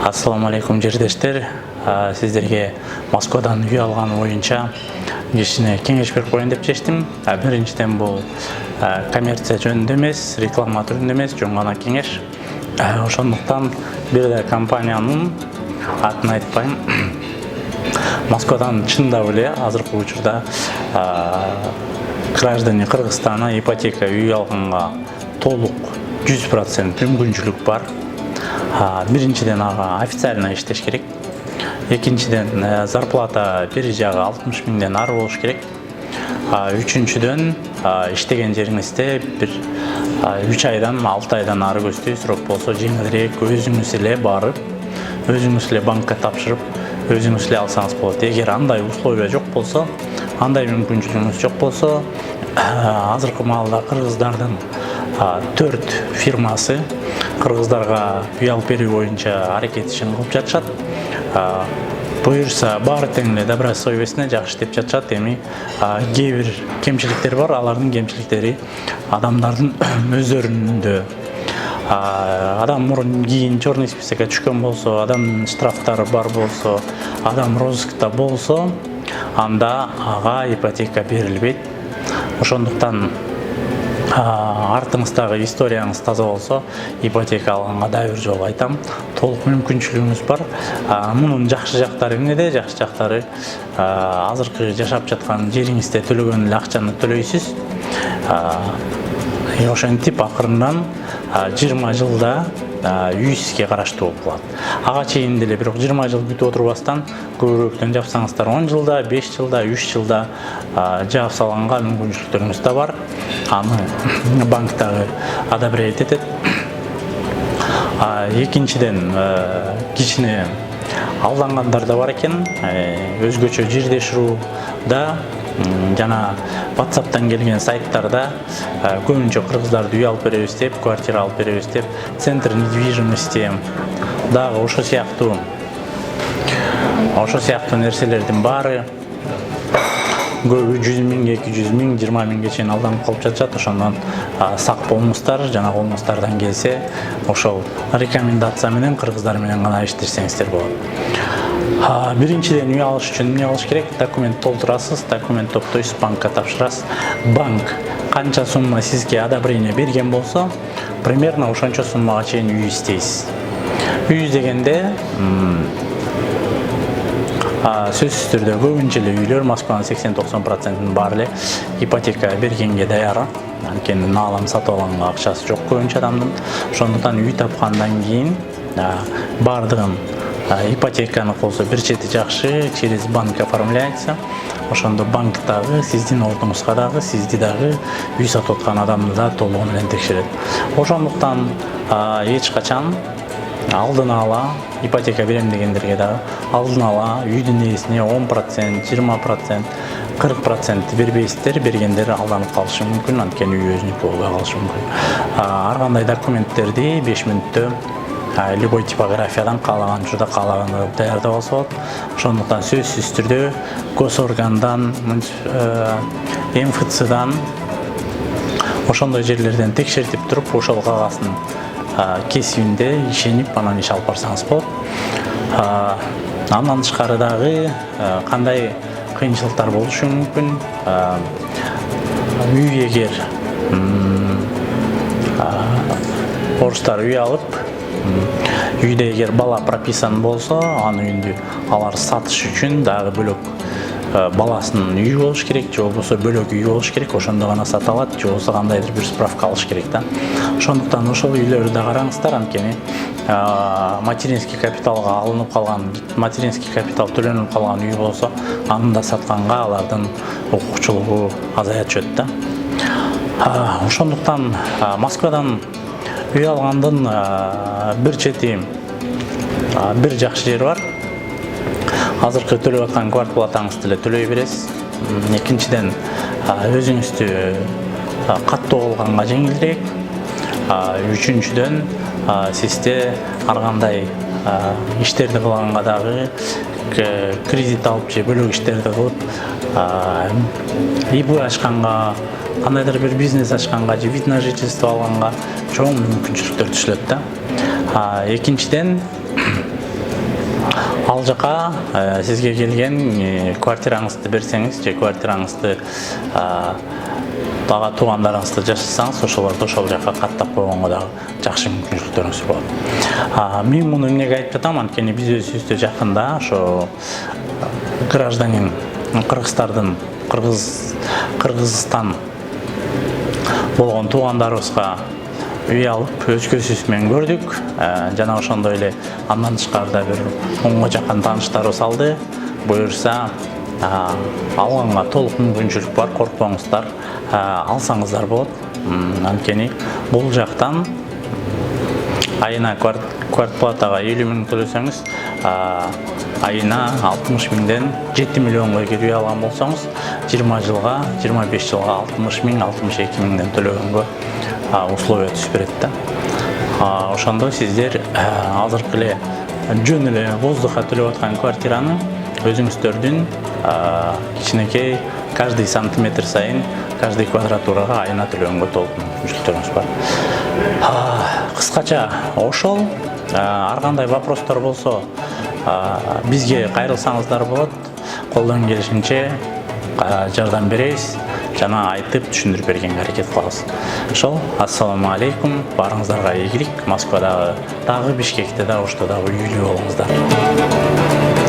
Ассаламу алейкум жердештер. Сиздерге Москвадан үй алган боюнча кичине кеңеш берип коеюн деп чечтим. Биринчиден бул коммерция жөнүндө эмес, реклама түрүндө эмес, жөн гана кеңеш. Ошондуктан бир да компаниянын атын айтпайм. Москвадан чындап эле азыркы учурда граждане Кыргызстана ипотека үй алганга толук 100% мүмкүнчүлүк бар. Биринчиден ага официально иштеш керек. Экинчиден зарплата бир жагы 60 миңден ары болуш керек. Үчүнчүдөн иштеген жериңизде бир 3 айдан 6 айдан ары көздөй срок болсо жеңилирээк, өзүңүз эле барып, өзүңүз эле банкка тапшырып, өзүңүз эле алсаңыз болот. Эгер андай условия жок болсо, андай мүмкүнчүлүгүңүз жок болсо, азыркы маалда кыргыздардын 4 фирмасы кыргыздарга үй алып берүү боюнча аракет ишин кылып жатышат. Буюрса баары тең эле добросовесне совестине жакшы деп жатышат. Эми кээ бир кемчиликтер бар, алардын кемчиликтери адамдардын өздөрүндө. Адам мурун кийин черный списокко түшкөн болсо, адам штрафтары бар болсо, адам розыскта болсо, анда ага ипотека берилбейт. Ошондуктан артыңыздагы историяңыз таза болсо, ипотека алганга да бир жолу айтам, толук мүмкүнчүлүгүңүз бар. Мунун жакшы жактары эмнеде? Жакшы жактары азыркы жашап жаткан жериңизде төлөгөн эле акчаны төлөйсүз. Ошентип акырындан 20 жылда үй сизге караштуу болуп калат. Ага чейин деле бирок 20 жыл күтүп отурбастан көбүрөөктөн жапсаңыздар 10 жылда, 5 жылда, 3 жылда жаап салганга мүмкүнчүлүктөрүңүз да бар. Аны банктагы одобрять этет. Экинчиден кичине алдангандар да бар экен. Өзгөчө жирдеш да жана WhatsApp'тан келген сайттарда көбүнчө кыргыздарды үй алып беребиз деп, квартира алып беребиз деп, центр недвижимости дагы ошо сыяктуу нерселердин баары көбү 100 миң, 200 миң, 20 миңге чейин алданып калып жатышат. Ошондон сак болуңуздар, жана колуңуздардан келсе, ошол рекомендация менен кыргыздар менен гана иштесеңиздер болот. Биринчиден үй алыш үчүн эмне кылыш керек? Документ толтурасыз, документ топтойсуз, банкка тапшырасыз. Банк канча сумма сизге одобрение берген болсо, примерно ошончо суммага чейин үй издейсиз. Үй издегенде сөзсүз түрдө көбүнчө эле үйлөр Москванын 80-90% баары эле ипотека бергенге даяр. Анткени наалам сатып алганга акчасы жок көбүнчө адамдын. Ошондуктан үй тапкандан кийин бардыгын ипотеканы болсо бир чети жакшы через банк оформляется. Ошондо банк дагы сиздин ордуңузга дагы, сизди дагы үй сатып аткан адамды да толугу менен текшерет. Ошондуктан эч качан алдын ала ипотека берем дегендерге дагы алдын ала үйдүн ээсине 10%, 20%, 40% бербейсиздер. Бергендер алданып калышы мүмкүн, анткени үй өзүнүкү болбой калышы мүмкүн. Ар кандай документтерди 5 мүнөттө любой типографиядан каалаган учурда каалаганды даярдап алса болот. Ошондуктан сөзсүз түрдө госоргандан, МФЦдан ошондой жерлерден текшертип туруп, ошол кагаздын кесибинде ишенип, анан иш алып барсаңыз болот. Андан тышкары дагы кандай кыйынчылыктар болушу мүмкүн? Үй эгер орустар үй алып, үйдө эгер бала прописан болсо, анын үйүндө алар сатыш үчүн дагы бөлөк баласынын үйү болуш керек, же болбосо бөлөк үйү болуш керек. Ошондо гана сата алат, же болбосо кандайдыр бир справка алыш керек да. Ошондуктан ошол үйлөрдү да караңыздар, анткени материнский капиталга алынып калган, материнский капитал төлөнүп калган үй болсо, аны да сатканга алардын укукчулугу азая түшөт да. Ошондуктан Москвадан үй алгандын бир чети бир жакшы жери бар. Азыркы төлөп аткан квартплатаңызды эле төлөй бересиз. Экинчиден өзүңүздү каттоо кылганга жеңилирээк. Үчүнчүдөн сизде ар кандай иштерди кылганга дагы кредит алып же бөлөк иштерди кылып ИП ачканга, кандайдыр бир бизнес ачканга же вид на жительство алганга чоң мүмкүнчүлүктөр түшүлөт да. Экинчиден, ал жака сизге келген квартираңызды берсеңиз же квартираңызды бага туугандарыңызды жашасаңыз, ошолорду ошол жака каттап койгонго дагы жакшы мүмкүнчүлүктөрүңүз болот. Мен муну эмнеге айтып жатам? Анткени биз өзүбүздө жакында ошо гражданин Кыргызстан болгон туугандарыбызга үй алып, өзгөсүз менен көрдүк. Жана ошондой эле андан тышкарыда бир 10га жакын тааныштарыбыз алды. Буюрса, алганга толук мүмкүнчүлүк бар, коркпоңуздар, алсаңыздар болот. Анткени бул жактан айына квартплатага 50 миң төлөсөңүз, айына 60 миңден 7 миллионго эгер үй алган болсоңуз, 20 жылга, 25 жылга 60 миң, 62 миңден төлөгөнгө условия түзүп берет да. Ошондо сиздер азыркы эле жөн эле воздухка төлөп аткан квартираны өзүңүздөрдүн кичинекей каждый сантиметр сайын, каждый квадратурага айына төлөгөнгө толук мүмкүнчүлүктөрүңүз бар. Кыскача ошол, ар кандай вопростор болсо бизге кайрылсаңыздар болот. Колдон келишинче жардам беребиз жана айтып түшүндүрүп бергенге аракет кылабыз. Ошол, ассаламу алейкум, баарыңыздарга ийгилик. Москвадагы дагы, Бишкекте дагы, Ошто дагы үйлүү болуңуздар.